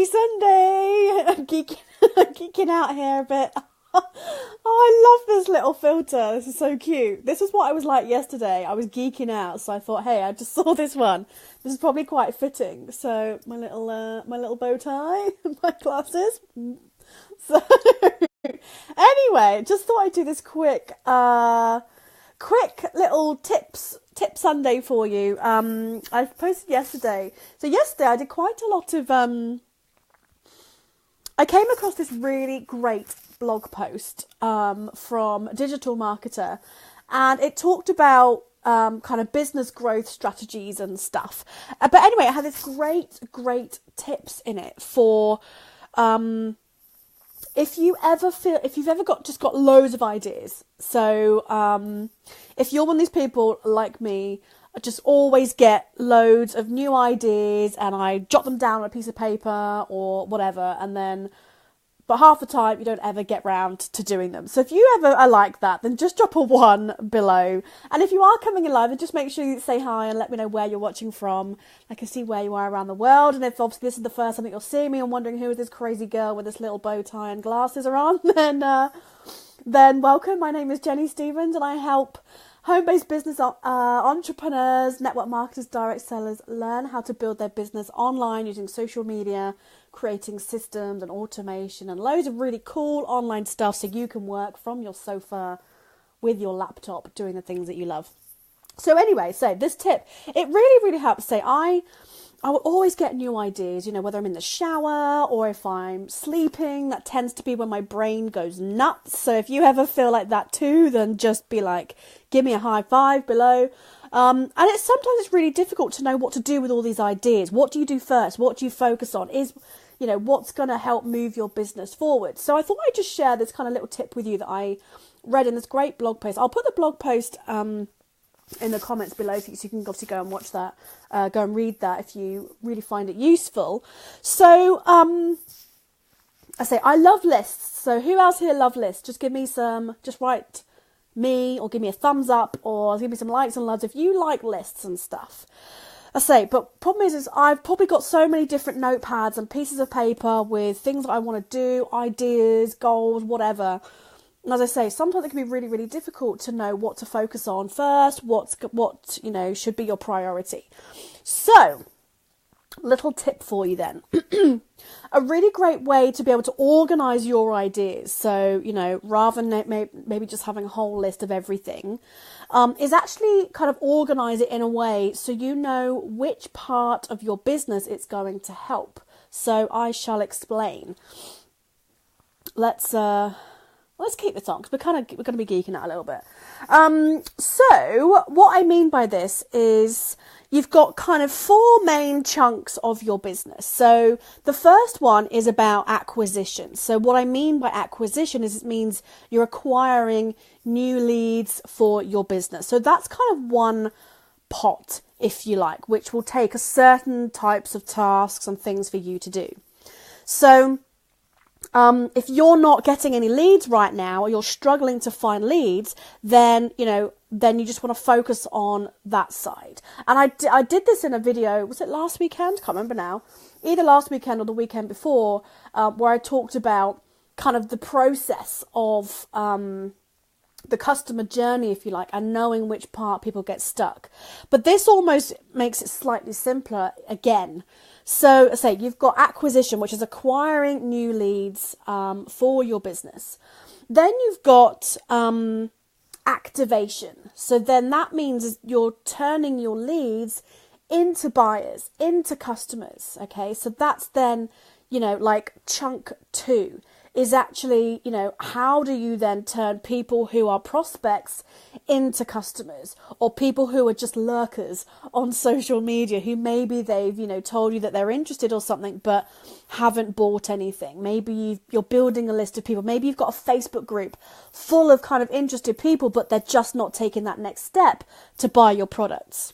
Happy Sunday! I'm geeking out here a bit. Oh, I love this little filter. This is so cute. This is what I was like yesterday. I was geeking out, so I thought, hey, I just saw this one. This is probably quite fitting. So my little bow tie, my glasses. So anyway, just thought I'd do this quick little tip Sunday for you. I posted yesterday. So yesterday I did quite a lot of I came across this really great blog post from a digital marketer, and it talked about kind of business growth strategies and stuff. But anyway, it had this great tips in it for if you've ever got loads of ideas. So if you're one of these people like me, I just always get loads of new ideas and I jot them down on a piece of paper or whatever, but half the time you don't ever get round to doing them. So if you ever are like that, then just drop a 1 below. And if you are coming in live, then just make sure you say hi and let me know where you're watching from. I can see where you are around the world. And if obviously this is the first time that you're seeing me and wondering who is this crazy girl with this little bow tie and glasses are on, then welcome. My name is Jenny Stevens and I help home-based business entrepreneurs, network marketers, direct sellers learn how to build their business online using social media, creating systems and automation and loads of really cool online stuff so you can work from your sofa with your laptop doing the things that you love. So anyway, so this tip, it really helps. I will always get new ideas, whether I'm in the shower or if I'm sleeping. That tends to be when my brain goes nuts. So if you ever feel like that too, then just be like, give me a high five below. And sometimes it's really difficult to know what to do with all these ideas. What do you do first? What do you focus on? What's going to help move your business forward? So I thought I'd just share this kind of little tip with you that I read in this great blog post. I'll put the blog post in the comments below so you can obviously go and watch that, go and read that if you really find it useful. So I love lists. So who else here love lists? Just write me or give me a thumbs up or give me some likes and loves if you like lists and stuff. But problem is I've probably got so many different notepads and pieces of paper with things that I want to do, ideas, goals, whatever. And as I say, sometimes it can be really difficult to know what to focus on first, what should be your priority. So, little tip for you then. A really great way to be able to organise your ideas, so, rather than maybe just having a whole list of everything, is actually kind of organise it in a way so you know which part of your business it's going to help. So I shall explain. Let's keep this on because we're going to be geeking out a little bit. So what I mean by this is you've got kind of 4 main chunks of your business. So the first one is about acquisition. So what I mean by acquisition is it means you're acquiring new leads for your business. So that's kind of one pot, if you like, which will take a certain types of tasks and things for you to do. So if you're not getting any leads right now or you're struggling to find leads, then you just want to focus on that side. And I did this in a video, was it last weekend? Can't remember now. Either last weekend or the weekend before, where I talked about kind of the process of the customer journey, if you like, and knowing which part people get stuck. But this almost makes it slightly simpler again. So you've got acquisition, which is acquiring new leads for your business. Then you've got activation. So then that means you're turning your leads into buyers, into customers. Okay, so that's then, like chunk 2 is actually, how do you then turn people who are prospects into customers, or people who are just lurkers on social media who maybe they've, told you that they're interested or something, but haven't bought anything. Maybe you're building a list of people. Maybe you've got a Facebook group full of kind of interested people, but they're just not taking that next step to buy your products.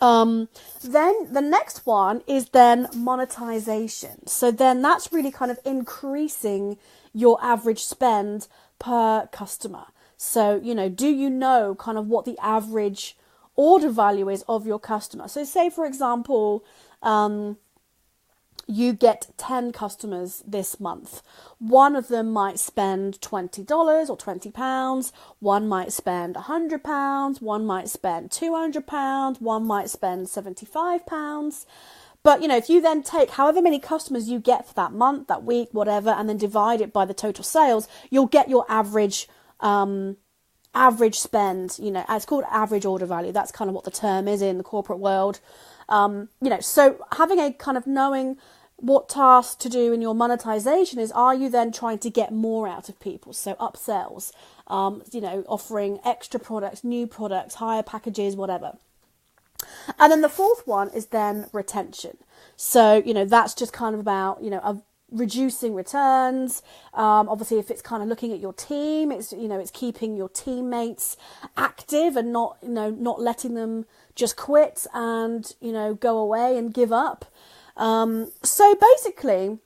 Then the next one is then monetization. So then that's really kind of increasing your average spend per customer. So, do you know kind of what the average order value is of your customer? So say, for example, you get 10 customers this month. One of them might spend $20 or £20. One might spend £100. One might spend £200. One might spend £75. But, you know, if you then take however many customers you get for that month, that week, whatever, and then divide it by the total sales, you'll get your average spend. You know, it's called average order value. That's kind of what the term is in the corporate world. You know, so having a kind of knowing what tasks to do in your monetization is, are you then trying to get more out of people? So upsells, you know, offering extra products, new products, higher packages, whatever. And then the fourth one is then retention. So, you know, that's just kind of about, you know, reducing returns. Obviously, if it's kind of looking at your team, it's, you know, it's keeping your teammates active and not, you know, not letting them just quit and, you know, go away and give up. So basically,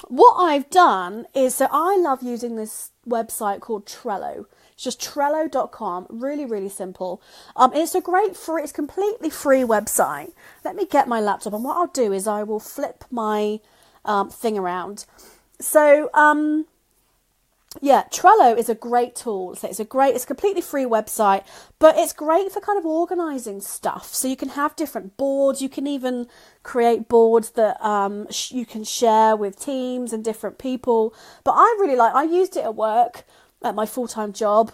what I've done is, so I love using this website called Trello. It's just Trello.com, really, really simple. It's a great free, it's completely free website. Let me get my laptop, and what I'll do is I will flip my thing around. So, yeah, Trello is a great tool. So it's a completely free website, but it's great for kind of organising stuff. So you can have different boards. You can even create boards that you can share with teams and different people. But I used it at work, at my full-time job,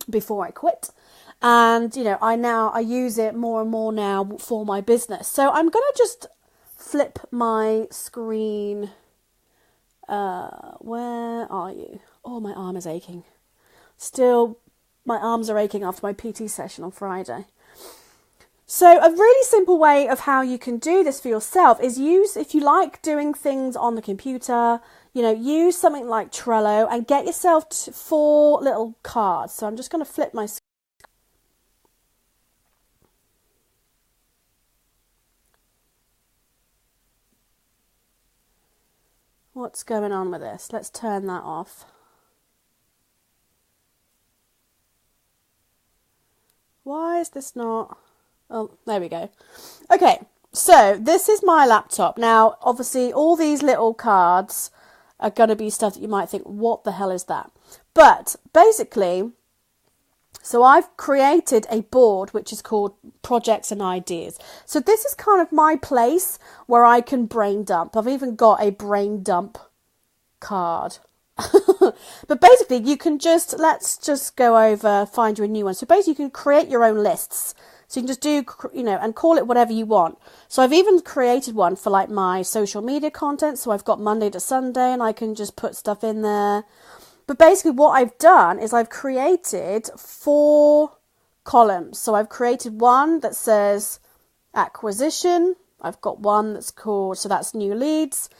before I quit. And, you know, I use it more and more now for my business. So I'm going to just flip my screen. Where are you? Oh, my arm is aching. Still, my arms are aching after my PT session on Friday. So a really simple way of how you can do this for yourself is if you like doing things on the computer, you know, use something like Trello and get yourself 4 little cards. So I'm just going to flip my screen. What's going on with this? Let's turn that off. Why is this not? Oh, there we go. Okay, so this is my laptop. Now, obviously, all these little cards are going to be stuff that you might think, what the hell is that? But basically, so I've created a board which is called Projects and Ideas. So this is kind of my place where I can brain dump. I've even got a brain dump card. But basically you can let's just go over, find you a new one. So basically you can create your own lists. So you can just do, you know, and call it whatever you want. So I've even created one for like my social media content. So I've got Monday to Sunday and I can just put stuff in there. But basically what I've done is I've created 4 columns. So I've created one that says acquisition. I've got one that's called, so that's new leads.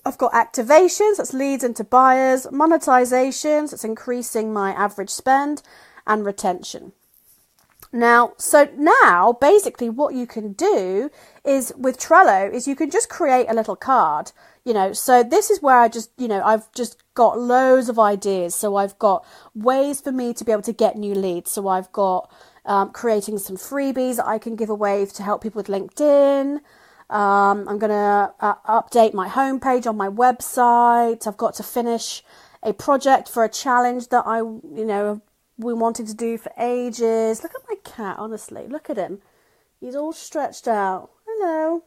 I've got activations, that's leads into buyers, monetizations, that's increasing my average spend, and retention. Now, basically what you can do is with Trello is you can just create a little card, you know, so this is where I've just got loads of ideas. So I've got ways for me to be able to get new leads. So I've got creating some freebies that I can give away to help people with LinkedIn. I'm going to update my homepage on my website. I've got to finish a project for a challenge that we wanted to do for ages. Look at my cat, honestly. Look at him. He's all stretched out. Hello.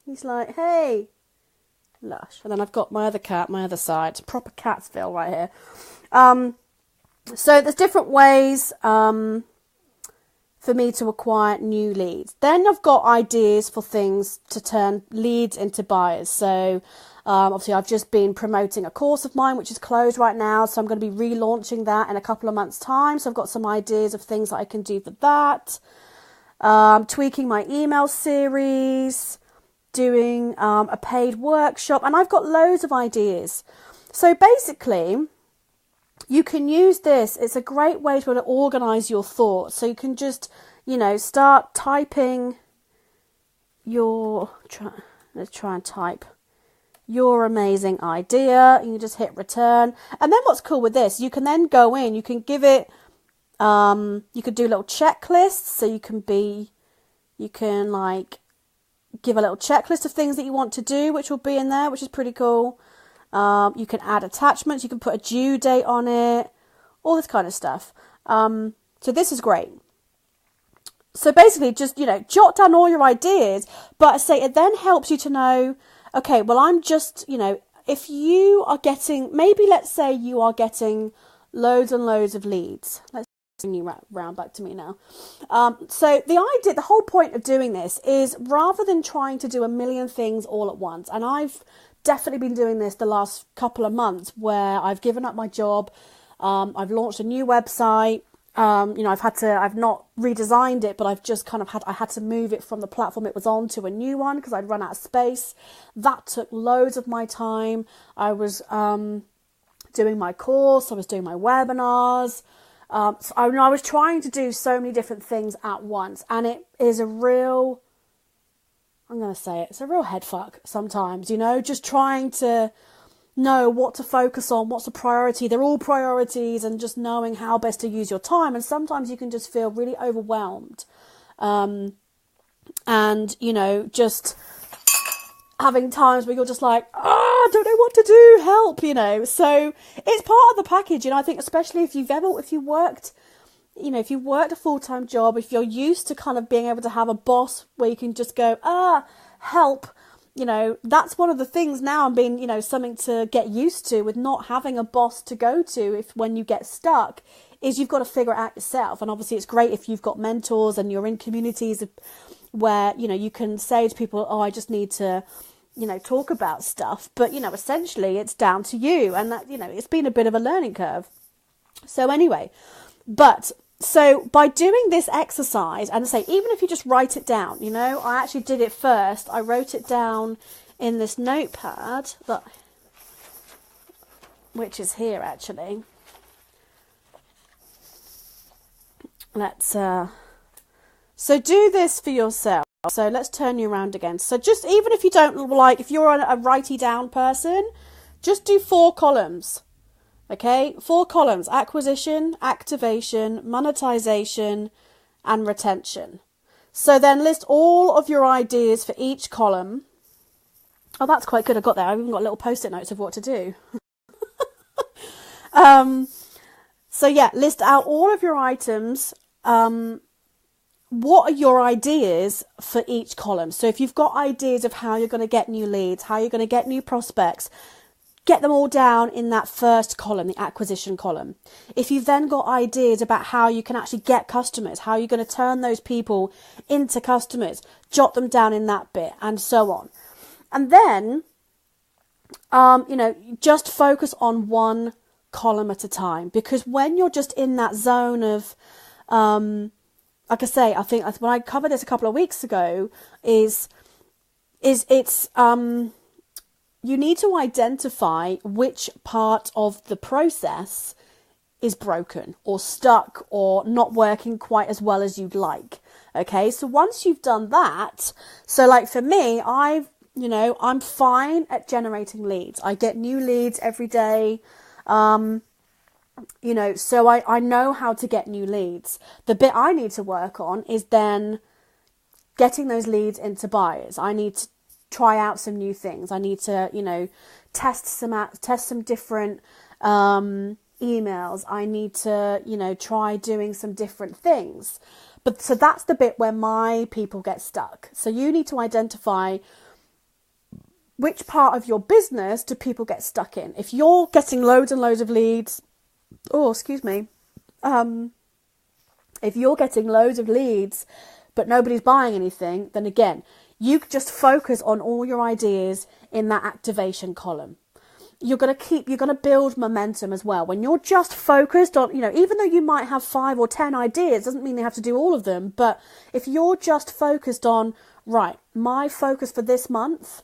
He's like, hey. Lush. And then I've got my other cat, my other side. It's proper Catsville right here. So there's different ways for me to acquire new leads. Then I've got ideas for things to turn leads into buyers. So obviously I've just been promoting a course of mine which is closed right now, so I'm going to be relaunching that in a couple of months' time. So I've got some ideas of things that I can do for that. Tweaking my email series, doing a paid workshop, and I've got loads of ideas. So basically you can use this. It's a great way to organise your thoughts. So you can just, start typing let's try and type your amazing idea. You can just hit return. And then what's cool with this, you can then go in, you can give it, you could do little checklists. So you can give a little checklist of things that you want to do, which will be in there, which is pretty cool. You can add attachments, you can put a due date on it, all this kind of stuff. So this is great. So basically just, jot down all your ideas, but I say it then helps you to know, okay, well, I'm just, if you are getting, maybe let's say you are getting loads and loads of leads. Let's bring you round back to me now. So the whole point of doing this is rather than trying to do a million things all at once, and I've definitely been doing this the last couple of months where I've given up my job, I've launched a new website, I've not redesigned it, but I've just I had to move it from the platform it was on to a new one because I'd run out of space. That took loads of my time. I was doing my course, I was doing my webinars. So I was trying to do so many different things at once, and it is a real, it's a real head fuck sometimes, just trying to know what to focus on, what's a priority. They're all priorities, and just knowing how best to use your time. And sometimes you can just feel really overwhelmed. Just having times where you're just like, I don't know what to do, help, So it's part of the package, I think especially if you worked a full-time job, if you're used to kind of being able to have a boss where you can just go, help, that's one of the things now I'm being, something to get used to with not having a boss to go to when you get stuck, is you've got to figure it out yourself. And obviously it's great if you've got mentors and you're in communities where, you can say to people, I just need to, talk about stuff. But, essentially it's down to you. And that, it's been a bit of a learning curve. So anyway, so by doing this exercise, and say, even if you just write it down, I actually did it first. I wrote it down in this notepad, which is here actually. So do this for yourself. So let's turn you around again. So just, even if you don't if you're a writey down person, just do 4 columns. Okay, 4 columns: acquisition, activation, monetization, and retention. So then list all of your ideas for each column. Oh, that's quite good. I got there. I've even got little post-it notes of what to do. So yeah, list out all of your items. What are your ideas for each column? So if you've got ideas of how you're going to get new leads, how you're going to get new prospects, get them all down in that first column, the acquisition column. If you've then got ideas about how you can actually get customers, how you're going to turn those people into customers, jot them down in that bit, and so on. And then, just focus on one column at a time, because when you're just in that zone of, like I say, I think when I covered this a couple of weeks ago, it's you need to identify which part of the process is broken or stuck or not working quite as well as you'd like. Okay, so once you've done that, so like for me, I'm fine at generating leads. I get new leads every day. So I know how to get new leads. The bit I need to work on is then getting those leads into buyers. I need to try out some new things. I need to, test some different emails. I need to, try doing some different things. But so that's the bit where my people get stuck. So you need to identify which part of your business do people get stuck in. If you're getting loads and loads of leads, if you're getting loads of leads, but nobody's buying anything, then again, you just focus on all your ideas in that activation column. You're going to build momentum as well. When you're just focused on, even though you might have 5 or 10 ideas, doesn't mean they have to do all of them. But if you're just focused on, right, my focus for this month,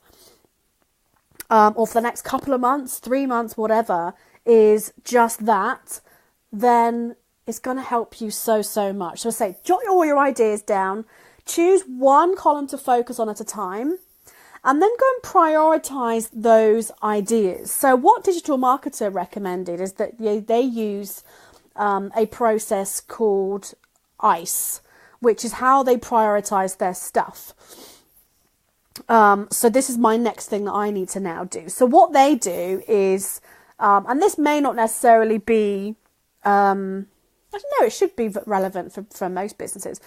or for the next couple of months, 3 months, whatever, is just that, then it's going to help you so much. So I say, jot all your ideas down, choose one column to focus on at a time, and then go and prioritize those ideas. So what Digital Marketer recommended is that they use a process called ICE, which is how they prioritize their stuff. So this is my next thing that I need to now do. So what they do is, and this may not necessarily be, I don't know, it should be relevant for most businesses.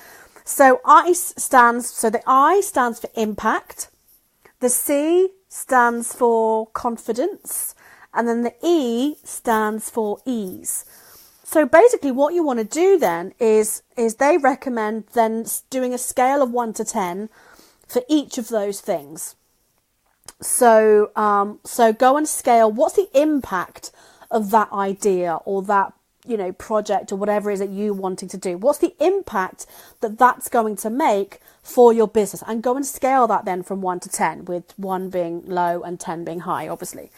So the I stands for impact, the C stands for confidence, and then the E stands for ease. So basically what you want to do then is they recommend then doing a scale of 1 to 10 for each of those things. So go and scale, what's the impact of that idea or that, project or whatever it is that you wanting to do? What's the impact that that's going to make for your business? And go and scale that then from 1 to 10, with 1 being low and 10 being high, obviously.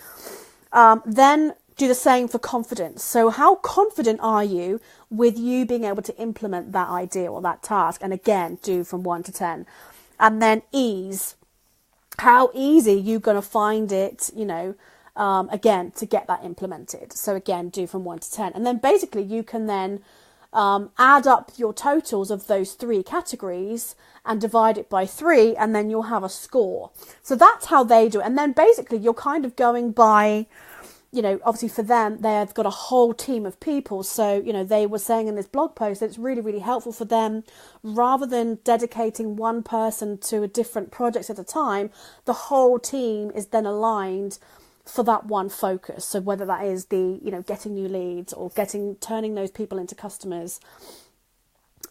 Then do the same for confidence. So how confident are you with you being able to implement that idea or that task? And again, do from 1 to 10. And then ease. How easy you going to find it, again, to get that implemented. So again, do from 1 to 10. And then basically you can then add up your totals of those 3 categories and divide it by 3, and then you'll have a score. So that's how they do it. And then basically you're kind of going by, obviously for them, they've got a whole team of people. So, they were saying in this blog post that it's really, really helpful for them, rather than dedicating one person to a different project at a time, the whole team is then aligned for that one focus. So whether that is the, getting new leads or turning those people into customers,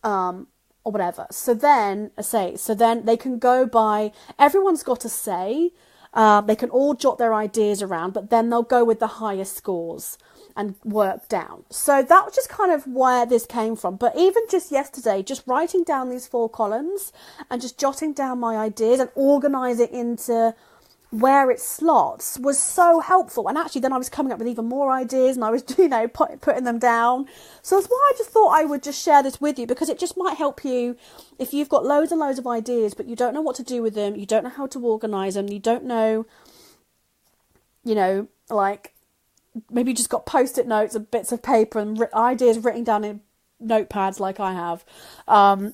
or whatever. So then they can go by, everyone's got a say. They can all jot their ideas around, but then they'll go with the highest scores and work down. So that was just kind of where this came from. But even just yesterday, just writing down these 4 columns and just jotting down my ideas and organising into where it slots was so helpful. And actually then I was coming up with even more ideas, and I was, putting them down. So that's why I just thought I would just share this with you, because it just might help you if you've got loads and loads of ideas, but you don't know what to do with them, you don't know how to organise them, you don't know, like maybe you just got post-it notes and bits of paper and ideas written down in notepads like I have,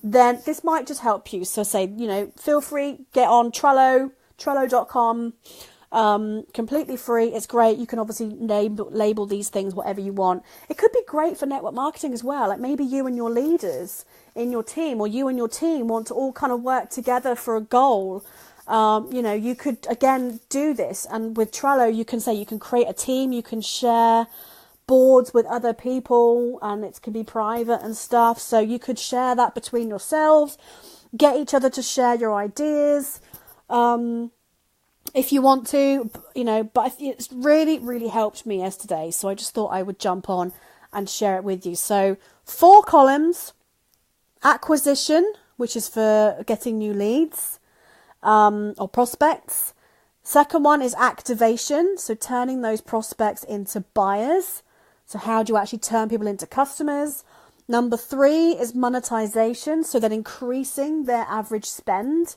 then this might just help you. So feel free, get on Trello.com, completely free. It's great. You can obviously label these things whatever you want. It could be great for network marketing as well. Like maybe you and your leaders in your team, or you and your team want to all kind of work together for a goal. You could again do this, and with Trello you can create a team, you can share boards with other people, and it can be private and stuff. So you could share that between yourselves, get each other to share your ideas. If you want to, but it's really, really helped me yesterday. So I just thought I would jump on and share it with you. So 4 columns: acquisition, which is for getting new leads, or prospects. Second one is activation. So turning those prospects into buyers. So how do you actually turn people into customers? Number 3 is monetization. So then increasing their average spend.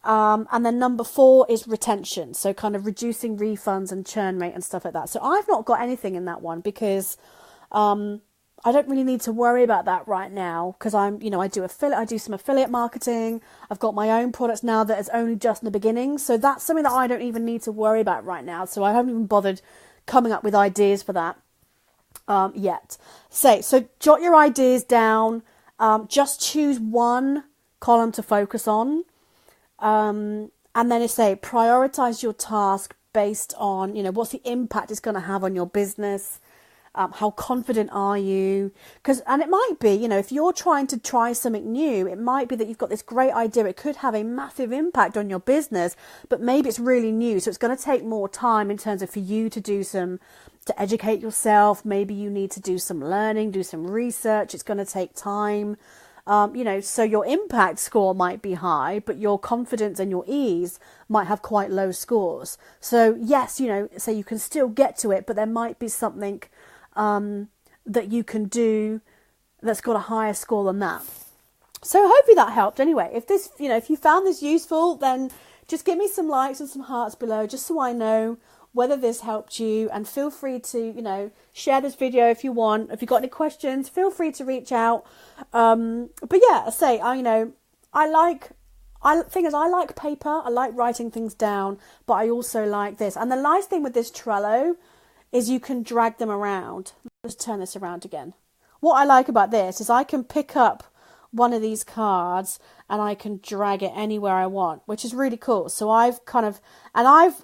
And then number 4 is retention, so kind of reducing refunds and churn rate and stuff like that. So I've not got anything in that one because I don't really need to worry about that right now, because I do some affiliate marketing. I've got my own products now that is only just in the beginning, so that's something that I don't even need to worry about right now. So I haven't even bothered coming up with ideas for that yet. So jot your ideas down. Just choose one column to focus on. And then prioritise your task based on, what's the impact it's going to have on your business. How confident are you? And it might be, if you're trying to try something new, it might be that you've got this great idea. It could have a massive impact on your business, but maybe it's really new. So it's going to take more time in terms of for you to educate yourself. Maybe you need to do some learning, do some research. It's going to take time. So your impact score might be high, but your confidence and your ease might have quite low scores. So yes, so you can still get to it, but there might be something that you can do that's got a higher score than that. So hopefully that helped. Anyway, if you found this useful, then just give me some likes and some hearts below, just so I know whether this helped you, and feel free to, share this video if you want. If you've got any questions, feel free to reach out. But yeah, I thing is, I like paper. I like writing things down, but I also like this. And the nice thing with this Trello is you can drag them around. Let's turn this around again. What I like about this is I can pick up one of these cards and I can drag it anywhere I want, which is really cool. So I've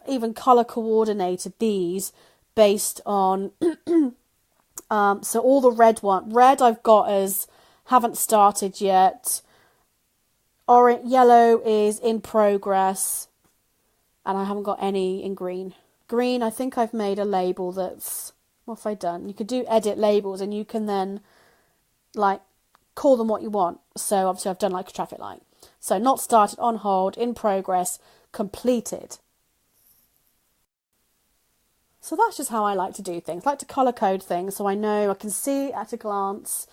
even color coordinated these based on, so all the red I've got as haven't started yet. Orange, yellow is in progress, and I haven't got any in green. Green, I think I've made a label that's, what have I done? You could do edit labels and you can then like call them what you want. So obviously I've done like a traffic light. So not started, on hold, in progress, completed. So that's just how I like to do things. I like to colour code things so I know, I can see at a glance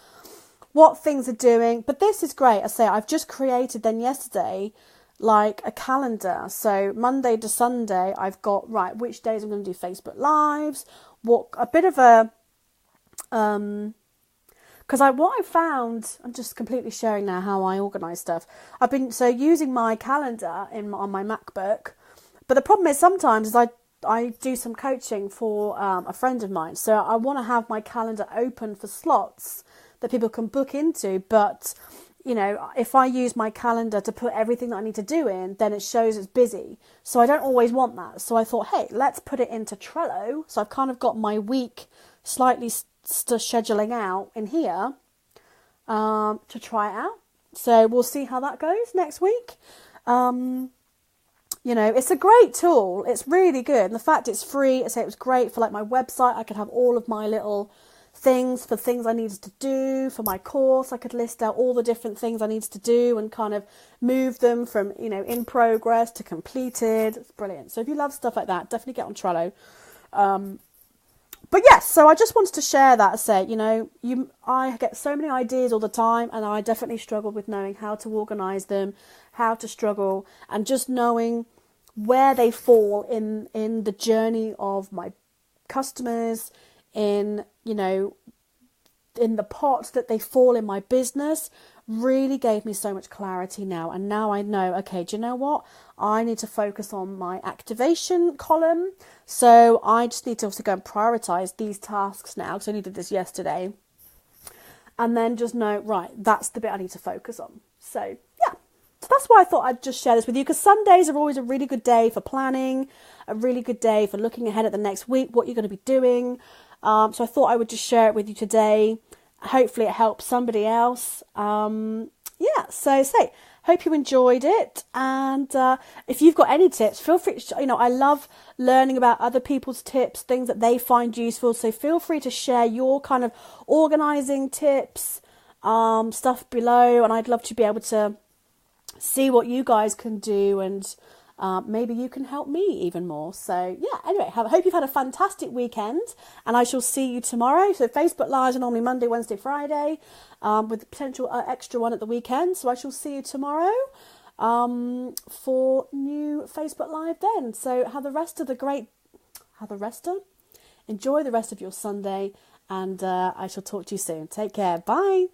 what things are doing. But this is great. I say I've just created then yesterday like a calendar. So Monday to Sunday I've got, right, which days I'm going to do Facebook Lives, what a bit of a because what I found, I'm just completely sharing now how I organise stuff. I've been using my calendar on my MacBook, but the problem is sometimes is I do some coaching for a friend of mine, so I want to have my calendar open for slots that people can book into, but you know, if I use my calendar to put everything that I need to do in, then it shows it's busy. So I don't always want that. So I thought, hey, let's put it into Trello. So I've kind of got my week slightly scheduling out in here to try it out. So we'll see how that goes next week. You know, it's a great tool. It's really good. And the fact it's free, I say it was great for like my website. I could have all of my little things for things I needed to do for my course. I could list out all the different things I needed to do and kind of move them from, you know, in progress to completed. It's brilliant. So if you love stuff like that, definitely get on Trello. But yes, so I just wanted to share that. Say, you know, I get so many ideas all the time, and I definitely struggle with knowing how to organise them, how to struggle, and just knowing where they fall in the journey of my customers, in, you know, in the pot that they fall in my business, really gave me so much clarity now. And now I know, okay, do you know what? I need to focus on my activation column. So I just need to also go and prioritise these tasks now, because I only did this yesterday. And then just know, right, that's the bit I need to focus on. So yeah, so that's why I thought I'd just share this with you, because Sundays are always a really good day for planning, a really good day for looking ahead at the next week, what you're going to be doing. So I thought I would just share it with you today. Hopefully it helps somebody else. Yeah, so hope you enjoyed it. And if you've got any tips, feel free to, you know, I love learning about other people's tips, things that they find useful. So feel free to share your kind of organising tips, stuff below. And I'd love to be able to see what you guys can do, and maybe you can help me even more. So yeah, anyway, hope you've had a fantastic weekend, and I shall see you tomorrow. So Facebook Lives are normally Monday, Wednesday, Friday, with the potential extra one at the weekend. So I shall see you tomorrow for new Facebook Live then. So enjoy the rest of your Sunday, and I shall talk to you soon. Take care. Bye.